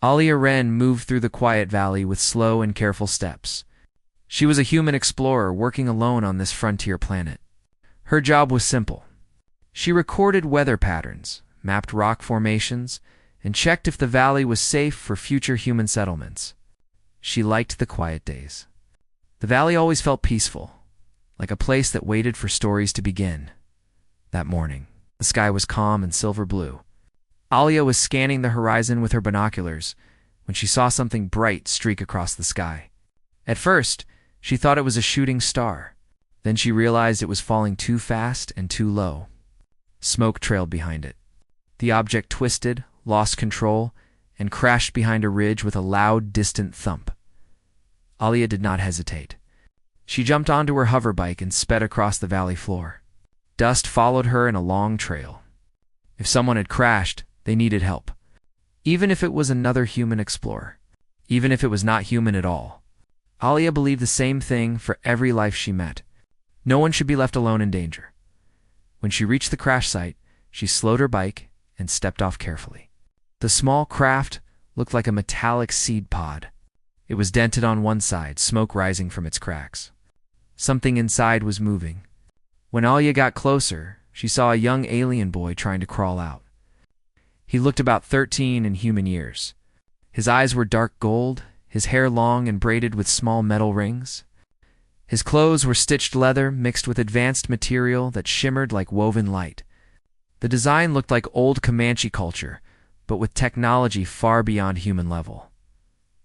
Alia Wren moved through the quiet valley with slow and careful steps. She was a human explorer working alone on this frontier planet. Her job was simple. She recorded weather patterns, mapped rock formations, and checked if the valley was safe for future human settlements. She liked the quiet days. The valley always felt peaceful, like a place that waited for stories to begin. That morning, the sky was calm and silver blue. Alia was scanning the horizon with her binoculars when she saw something bright streak across the sky. At first, she thought it was a shooting star. Then she realized it was falling too fast and too low. Smoke trailed behind it. The object twisted, lost control, and crashed behind a ridge with a loud, distant thump. Alia did not hesitate. She jumped onto her hoverbike and sped across the valley floor. Dust followed her in a long trail. If someone had crashed, they needed help. Even if it was another human explorer. Even if it was not human at all. Alia believed the same thing for every life she met. No one should be left alone in danger. When she reached the crash site, she slowed her bike and stepped off carefully. The small craft looked like a metallic seed pod. It was dented on one side, smoke rising from its cracks. Something inside was moving. When Alia got closer, she saw a young alien boy trying to crawl out. He looked about 13 in human years. His eyes were dark gold, his hair long and braided with small metal rings. His clothes were stitched leather mixed with advanced material that shimmered like woven light. The design looked like old Comanche culture, but with technology far beyond human level.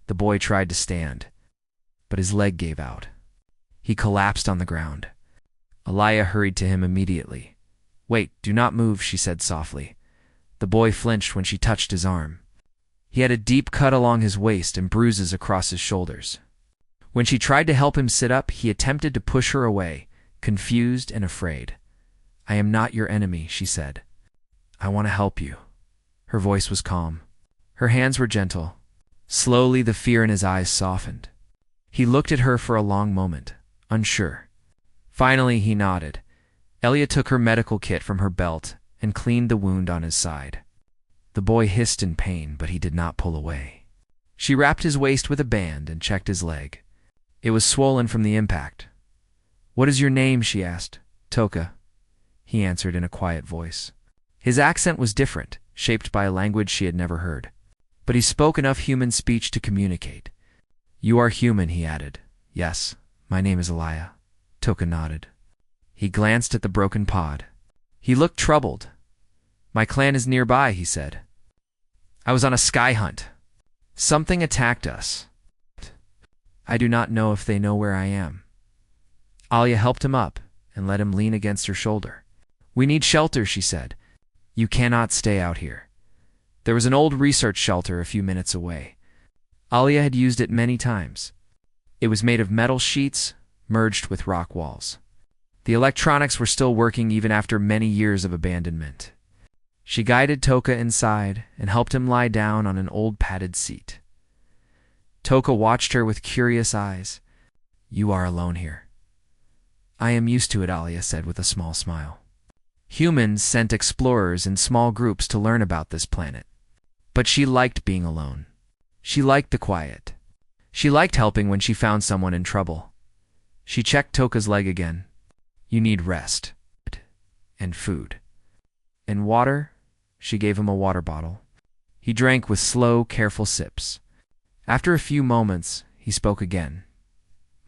The boy tried to stand, but his leg gave out. He collapsed on the ground. Alia hurried to him immediately. "Wait, do not move," she said softly. The boy flinched when she touched his arm. He had a deep cut along his waist and bruises across his shoulders. When she tried to help him sit up, he attempted to push her away, confused and afraid. "I am not your enemy," she said. "I want to help you." Her voice was calm. Her hands were gentle. Slowly, the fear in his eyes softened. He looked at her for a long moment, unsure. Finally, he nodded. Alia took her medical kit from her belt and cleaned the wound on his side. The boy hissed in pain, but he did not pull away. She wrapped his waist with a band and checked his leg. It was swollen from the impact. "What is your name?" she asked. "Toka," he answered in a quiet voice. His accent was different, shaped by a language she had never heard. But he spoke enough human speech to communicate. "You are human," he added. "Yes, my name is Alia." Toka nodded. He glanced at the broken pod. He looked troubled. "My clan is nearby," he said. "I was on a sky hunt. Something attacked us. I do not know if they know where I am." Alia helped him up and let him lean against her shoulder. "We need shelter," she said. "You cannot stay out here." There was an old research shelter a few minutes away. Alia had used it many times. It was made of metal sheets merged with rock walls. The electronics were still working even after many years of abandonment. She guided Toka inside and helped him lie down on an old padded seat. Toka watched her with curious eyes. "You are alone here." "I am used to it," Alia said with a small smile. Humans sent explorers in small groups to learn about this planet. But she liked being alone. She liked the quiet. She liked helping when she found someone in trouble. She checked Toka's leg again. "You need rest. And food. And water." She gave him a water bottle. He drank with slow, careful sips. After a few moments, he spoke again.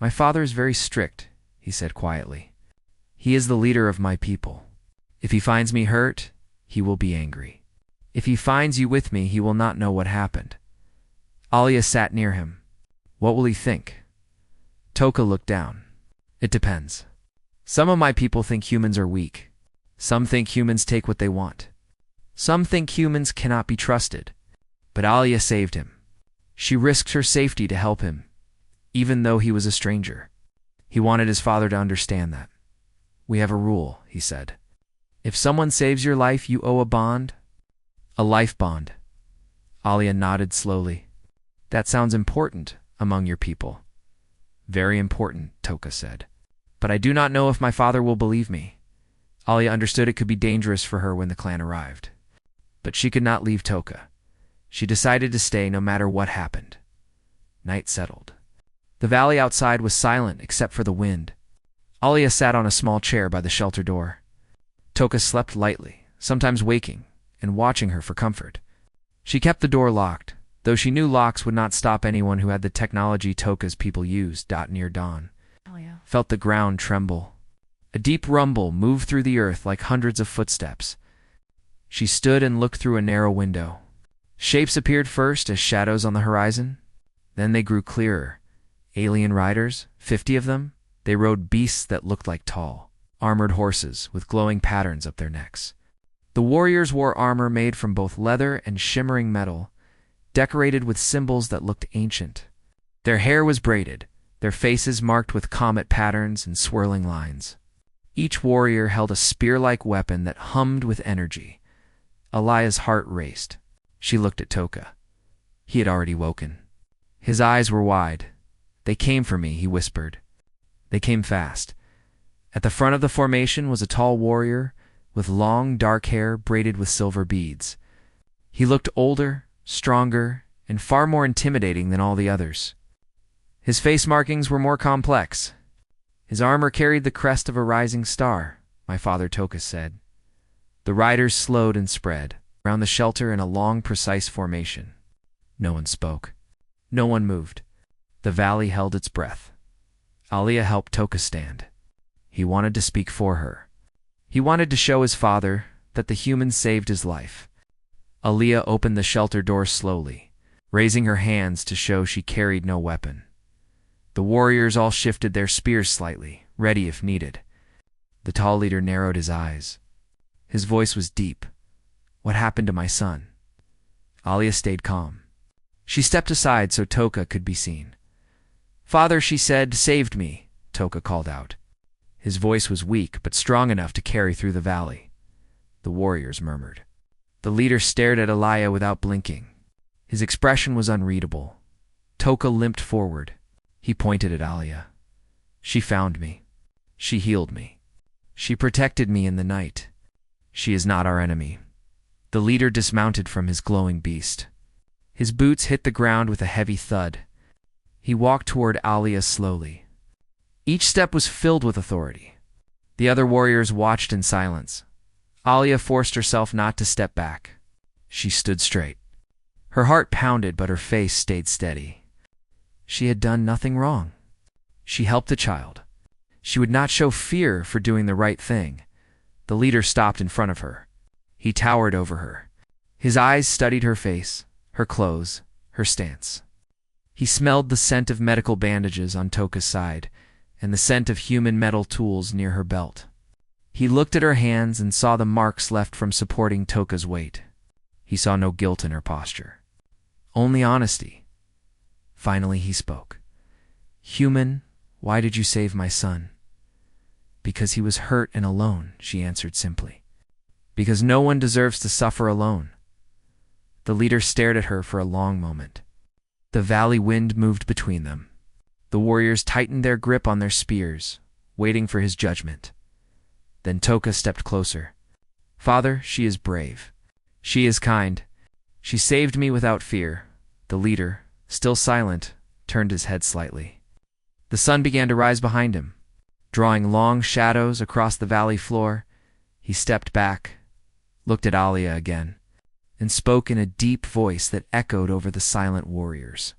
"My father is very strict," he said quietly. "He is the leader of my people. If he finds me hurt, he will be angry. If he finds you with me, he will not know what happened." Alia sat near him. "What will he think?" Toka looked down. "It depends. Some of my people think humans are weak. Some think humans take what they want. Some think humans cannot be trusted." But Alia saved him. She risked her safety to help him, even though he was a stranger. He wanted his father to understand that. "We have a rule," he said. "If someone saves your life, you owe a bond." "A life bond." Alia nodded slowly. "That sounds important among your people." "Very important," Toka said. "But I do not know if my father will believe me." Alia understood it could be dangerous for her when the clan arrived. But she could not leave Toka. She decided to stay no matter what happened. Night settled. The valley outside was silent except for the wind. Alia sat on a small chair by the shelter door. Toka slept lightly, sometimes waking and watching her for comfort. She kept the door locked, though she knew locks would not stop anyone who had the technology Toka's people used. Near dawn, Alia felt the ground tremble. A deep rumble moved through the earth like hundreds of footsteps. She stood and looked through a narrow window. Shapes appeared first as shadows on the horizon. Then they grew clearer. Alien riders, 50 of them. They rode beasts that looked like tall, armored horses with glowing patterns up their necks. The warriors wore armor made from both leather and shimmering metal, decorated with symbols that looked ancient. Their hair was braided, their faces marked with comet patterns and swirling lines. Each warrior held a spear-like weapon that hummed with energy. Alia's heart raced. She looked at Toka. He had already woken. His eyes were wide. "They came for me," he whispered. They came fast. At the front of the formation was a tall warrior with long, dark hair braided with silver beads. He looked older, stronger, and far more intimidating than all the others. His face markings were more complex. His armor carried the crest of a rising star, my father Toka said. The riders slowed and spread around the shelter in a long, precise formation. No one spoke. No one moved. The valley held its breath. Alia helped Toka stand. He wanted to speak for her. He wanted to show his father that the humans saved his life. Alia opened the shelter door slowly, raising her hands to show she carried no weapon. The warriors all shifted their spears slightly, ready if needed. The tall leader narrowed his eyes. His voice was deep. "What happened to my son?" Alia stayed calm. She stepped aside so Toka could be seen. "Father," she said, "saved me," Toka called out. His voice was weak but strong enough to carry through the valley. The warriors murmured. The leader stared at Alia without blinking. His expression was unreadable. Toka limped forward. He pointed at Alia. "She found me. She healed me. She protected me in the night. She is not our enemy." The leader dismounted from his glowing beast. His boots hit the ground with a heavy thud. He walked toward Alia slowly. Each step was filled with authority. The other warriors watched in silence. Alia forced herself not to step back. She stood straight. Her heart pounded, but her face stayed steady. She had done nothing wrong. She helped the child. She would not show fear for doing the right thing. The leader stopped in front of her. He towered over her. His eyes studied her face, her clothes, her stance. He smelled the scent of medical bandages on Toka's side and the scent of human metal tools near her belt. He looked at her hands and saw the marks left from supporting Toka's weight. He saw no guilt in her posture, only honesty. Finally he spoke. "Human, why did you save my son?" "Because he was hurt and alone," she answered simply. "Because no one deserves to suffer alone." The leader stared at her for a long moment. The valley wind moved between them. The warriors tightened their grip on their spears, waiting for his judgment. Then Toka stepped closer. "Father, she is brave. She is kind. She saved me without fear." The leader, still silent, turned his head slightly. The sun began to rise behind him, drawing long shadows across the valley floor. He stepped back, looked at Alia again, and spoke in a deep voice that echoed over the silent warriors.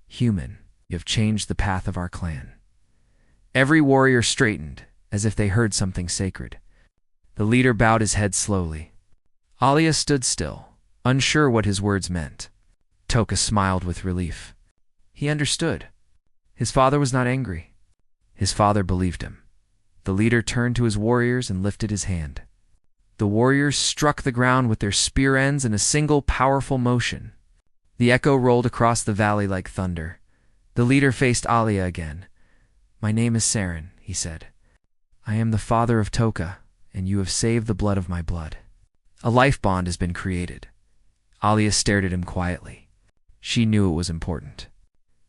"Human, you have changed the path of our clan." Every warrior straightened, as if they heard something sacred. The leader bowed his head slowly. Alia stood still, unsure what his words meant. Toka smiled with relief. He understood. His father was not angry. His father believed him. The leader turned to his warriors and lifted his hand. The warriors struck the ground with their spear ends in a single powerful motion. The echo rolled across the valley like thunder. The leader faced Alia again. "My name is Saren," he said. "I am the father of Toka, and you have saved the blood of my blood. A life bond has been created." Alia stared at him quietly. She knew it was important.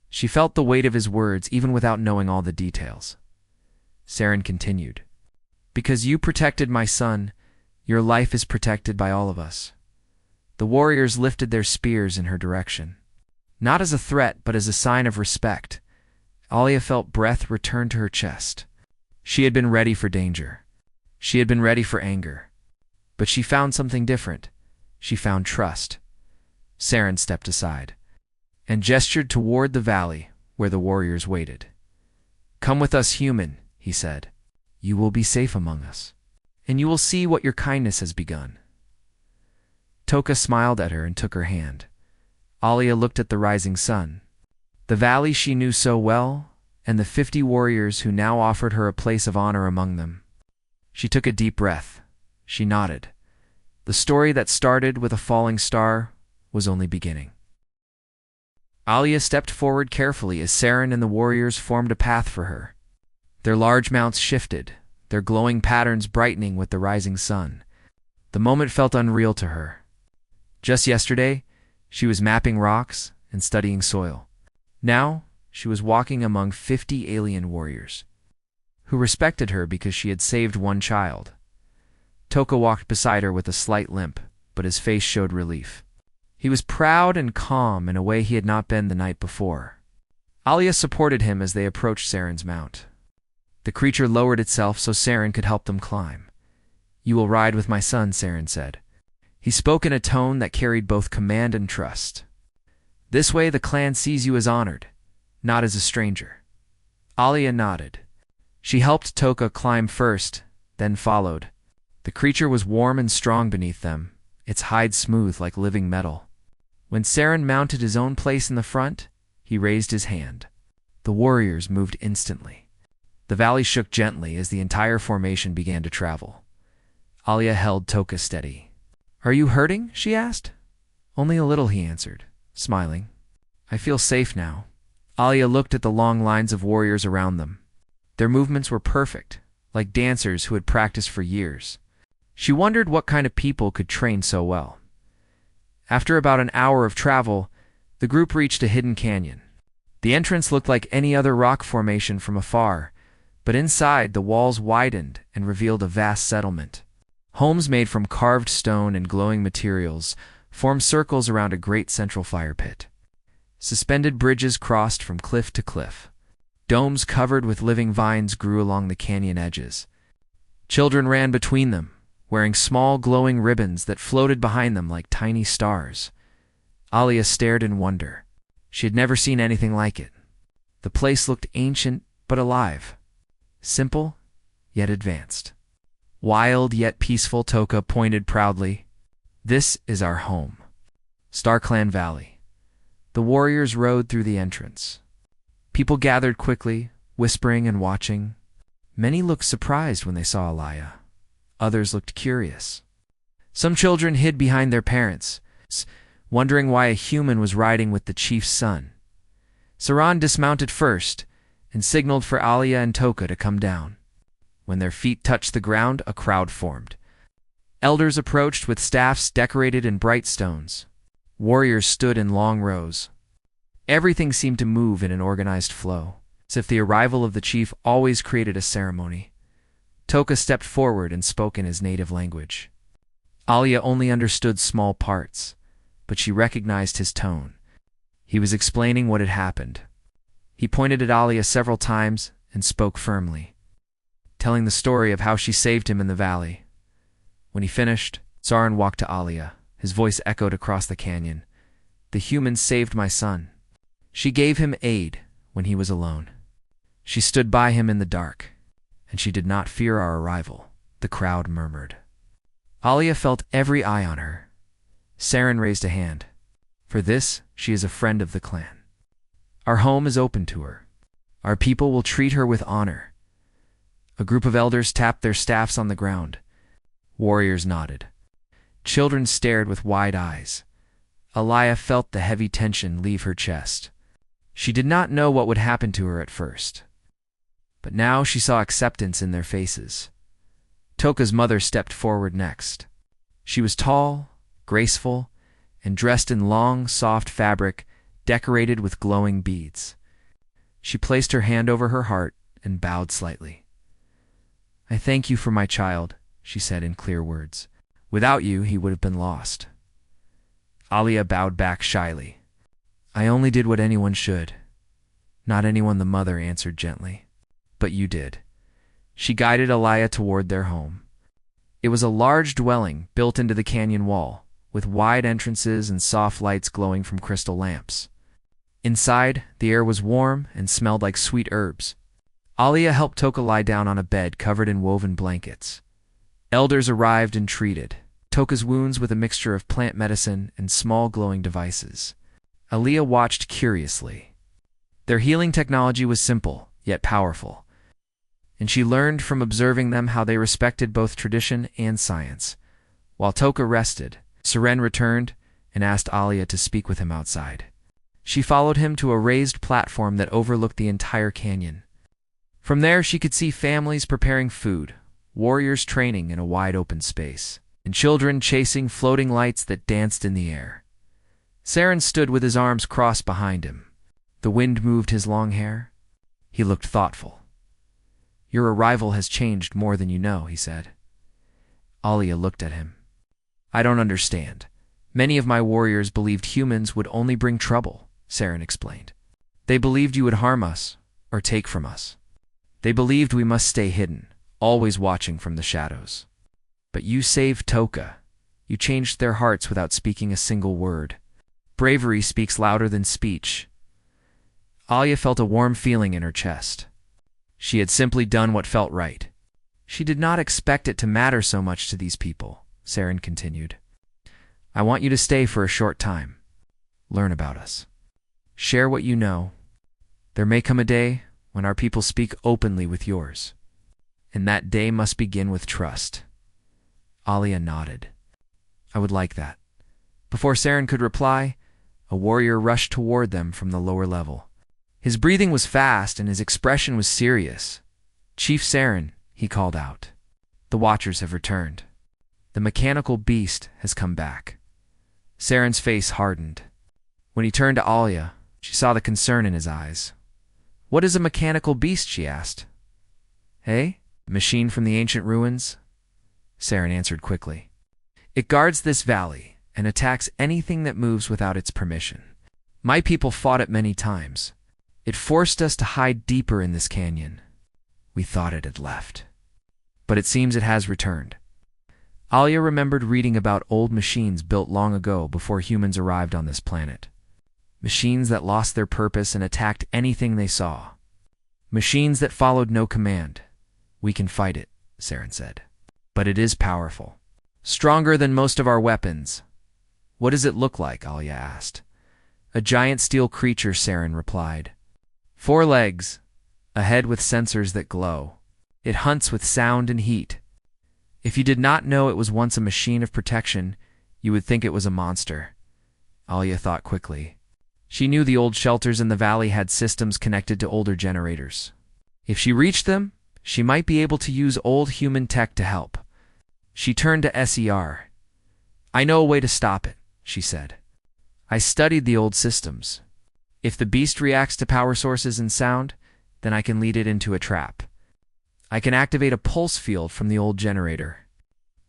She felt the weight of his words even without knowing all the details. Saren continued, "Because you protected my son, your life is protected by all of us. The warriors lifted their spears in her direction. Not as a threat, but as a sign of respect. Alia felt breath return to her chest. She had been ready for danger. She had been ready for anger. But she found something different. She found trust. Saren stepped aside and gestured toward the valley where the warriors waited. "Come with us, human," he said. "You will be safe among us, and you will see what your kindness has begun." Toka smiled at her and took her hand. Alia looked at the rising sun, the valley she knew so well, and the 50 warriors who now offered her a place of honor among them. She took a deep breath. She nodded. The story that started with a falling star was only beginning. Alia stepped forward carefully as Saren and the warriors formed a path for her. Their large mounts shifted, their glowing patterns brightening with the rising sun. The moment felt unreal to her. Just yesterday, she was mapping rocks and studying soil. Now, she was walking among 50 alien warriors, who respected her because she had saved one child. Toka walked beside her with a slight limp, but his face showed relief. He was proud and calm in a way he had not been the night before. Alia supported him as they approached Saren's mount. The creature lowered itself so Saren could help them climb. "You will ride with my son," Saren said. He spoke in a tone that carried both command and trust. "This way the clan sees you as honored, not as a stranger." Alia nodded. She helped Toka climb first, then followed. The creature was warm and strong beneath them, its hide smooth like living metal. When Saren mounted his own place in the front, he raised his hand. The warriors moved instantly. The valley shook gently as the entire formation began to travel. Alia held Toka steady. "Are you hurting?" she asked. "Only a little," he answered, smiling. "I feel safe now." Alia looked at the long lines of warriors around them. Their movements were perfect, like dancers who had practiced for years. She wondered what kind of people could train so well. After about an hour of travel, the group reached a hidden canyon. The entrance looked like any other rock formation from afar, but inside the walls widened and revealed a vast settlement. Homes made from carved stone and glowing materials formed circles around a great central fire pit. Suspended bridges crossed from cliff to cliff. Domes covered with living vines grew along the canyon edges. Children ran between them, wearing small glowing ribbons that floated behind them like tiny stars. Alia stared in wonder. She had never seen anything like it. The place looked ancient but alive. Simple, yet advanced. Wild yet peaceful, Toka pointed proudly. "This is our home. StarClan Valley." The warriors rode through the entrance. People gathered quickly, whispering and watching. Many looked surprised when they saw Alia. Others looked curious. Some children hid behind their parents, wondering why a human was riding with the chief's son. Saran dismounted first and signaled for Alia and Toka to come down. When their feet touched the ground, a crowd formed. Elders approached with staffs decorated in bright stones. Warriors stood in long rows. Everything seemed to move in an organized flow, as if the arrival of the chief always created a ceremony. Toka stepped forward and spoke in his native language. Alia only understood small parts, but she recognized his tone. He was explaining what had happened. He pointed at Alia several times and spoke firmly, telling the story of how she saved him in the valley. When he finished, Saran walked to Alia. His voice echoed across the canyon. "The humans saved my son. She gave him aid when he was alone. She stood by him in the dark, and she did not fear our arrival," the crowd murmured. Alia felt every eye on her. Saren raised a hand. "For this, she is a friend of the clan. Our home is open to her. Our people will treat her with honor." A group of elders tapped their staffs on the ground. Warriors nodded. Children stared with wide eyes. Alia felt the heavy tension leave her chest. She did not know what would happen to her at first, but now she saw acceptance in their faces. Toka's mother stepped forward next. She was tall, graceful, and dressed in long, soft fabric decorated with glowing beads. She placed her hand over her heart and bowed slightly. "I thank you for my child," she said in clear words. "Without you, he would have been lost." Alia bowed back shyly. I only did what anyone should. Not anyone, the mother answered gently. But you did. She guided Alia toward their home. It was a large dwelling built into the canyon wall, with wide entrances and soft lights glowing from crystal lamps. Inside, the air was warm and smelled like sweet herbs. Alia helped Toka lie down on a bed covered in woven blankets. Elders arrived and treated Toka's wounds with a mixture of plant medicine and small glowing devices. Alia watched curiously. Their healing technology was simple, yet powerful, and she learned from observing them how they respected both tradition and science. While Toka rested, Seren returned and asked Alia to speak with him outside. She followed him to a raised platform that overlooked the entire canyon. From there, she could see families preparing food, warriors training in a wide open space, and children chasing floating lights that danced in the air. Seren stood with his arms crossed behind him. The wind moved his long hair. He looked thoughtful. Your arrival has changed more than you know, he said. Alia looked at him. I don't understand. Many of my warriors believed humans would only bring trouble, Seren explained. They believed you would harm us or take from us. They believed we must stay hidden, always watching from the shadows. But you saved Toka. You changed their hearts without speaking a single word. Bravery speaks louder than speech. Alia felt a warm feeling in her chest. She had simply done what felt right. She did not expect it to matter so much to these people, Seren continued. I want you to stay for a short time. Learn about us. Share what you know. There may come a day when our people speak openly with yours, and that day must begin with trust. Alia nodded. I would like that. Before Seren could reply, a warrior rushed toward them from the lower level. His breathing was fast and his expression was serious. Chief Seren, he called out. The Watchers have returned. The mechanical beast has come back. Seren's face hardened. When he turned to Alia, she saw the concern in his eyes. What is a mechanical beast? She asked. Hey? Machine from the ancient ruins? Seren answered quickly. It guards this valley and attacks anything that moves without its permission. My people fought it many times. It forced us to hide deeper in this canyon. We thought it had left. But it seems it has returned. Alia remembered reading about old machines built long ago before humans arrived on this planet. Machines that lost their purpose and attacked anything they saw. Machines that followed no command. We can fight it, Seren said. But it is powerful. Stronger than most of our weapons. What does it look like? Alia asked. A giant steel creature, Seren replied. 4 legs, a head with sensors that glow. It hunts with sound and heat. If you did not know it was once a machine of protection, you would think it was a monster. Alia thought quickly. She knew the old shelters in the valley had systems connected to older generators. If she reached them, she might be able to use old human tech to help. She turned to Ser. I know a way to stop it, she said. I studied the old systems. If the beast reacts to power sources and sound, then I can lead it into a trap. I can activate a pulse field from the old generator.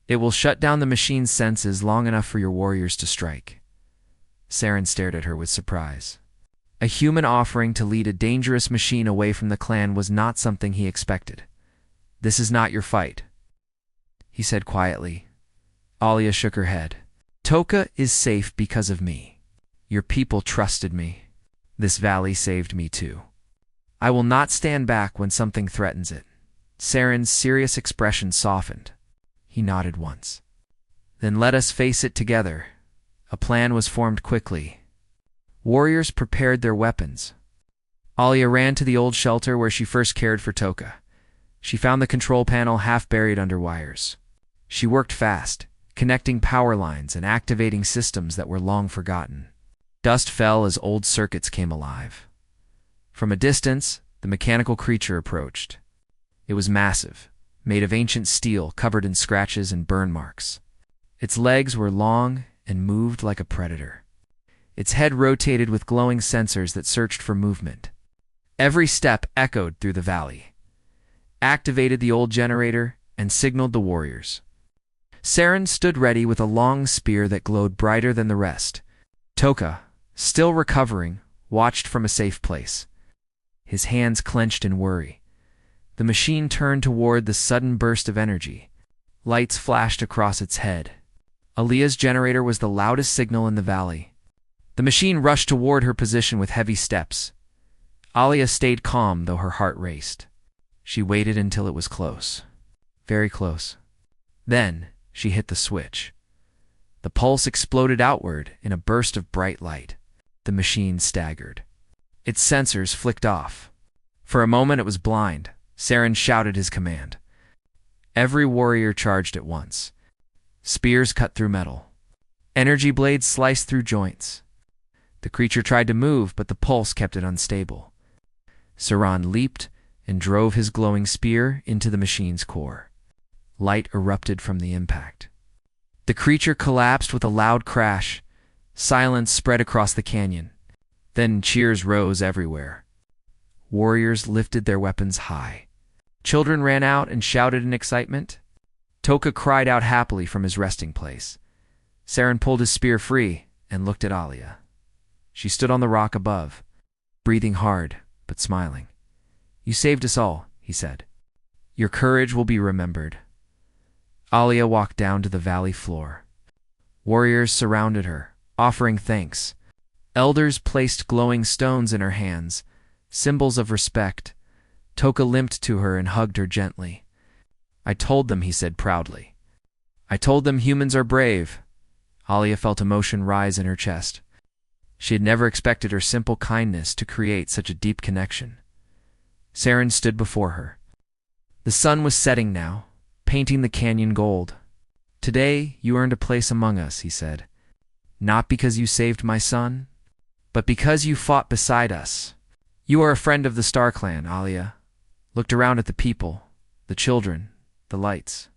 It will shut down the machine's senses long enough for your warriors to strike. Seren stared at her with surprise. A human offering to lead a dangerous machine away from the clan was not something he expected. This is not your fight, he said quietly. Alia shook her head. Toka is safe because of me. Your people trusted me. This valley saved me too. I will not stand back when something threatens it. Seren's serious expression softened. He nodded once. Then let us face it together. A plan was formed quickly. Warriors prepared their weapons. Alia ran to the old shelter where she first cared for Toka. She found the control panel half buried under wires. She worked fast, connecting power lines and activating systems that were long forgotten. Dust fell as old circuits came alive. From a distance, the mechanical creature approached. It was massive, made of ancient steel covered in scratches and burn marks. Its legs were long and moved like a predator. Its head rotated with glowing sensors that searched for movement. Every step echoed through the valley, activated the old generator, and signaled the warriors. Seren stood ready with a long spear that glowed brighter than the rest, Toka, still recovering, watched from a safe place. His hands clenched in worry. The machine turned toward the sudden burst of energy. Lights flashed across its head. Alia's generator was the loudest signal in the valley. The machine rushed toward her position with heavy steps. Alia stayed calm, though her heart raced. She waited until it was close. Very close. Then she hit the switch. The pulse exploded outward in a burst of bright light. The machine staggered. Its sensors flicked off. For a moment it was blind. Saren shouted his command. Every warrior charged at once. Spears cut through metal. Energy blades sliced through joints. The creature tried to move, but the pulse kept it unstable. Saran leaped and drove his glowing spear into the machine's core. Light erupted from the impact. The creature collapsed with a loud crash. Silence spread across the canyon. Then cheers rose everywhere. Warriors lifted their weapons high. Children ran out and shouted in excitement. Toka cried out happily from his resting place. Saren pulled his spear free and looked at Alia. She stood on the rock above, breathing hard but smiling. "You saved us all," he said. "Your courage will be remembered." Alia walked down to the valley floor. Warriors surrounded her, offering thanks. Elders placed glowing stones in her hands, symbols of respect. Toka limped to her and hugged her gently. "I told them," he said proudly. "I told them humans are brave." Alia felt emotion rise in her chest. She had never expected her simple kindness to create such a deep connection. Saren stood before her. The sun was setting now, painting the canyon gold. "Today you earned a place among us," he said. "Not because you saved my son, but because you fought beside us. You are a friend of the Star Clan," Alia looked around at the people, the children, the lights.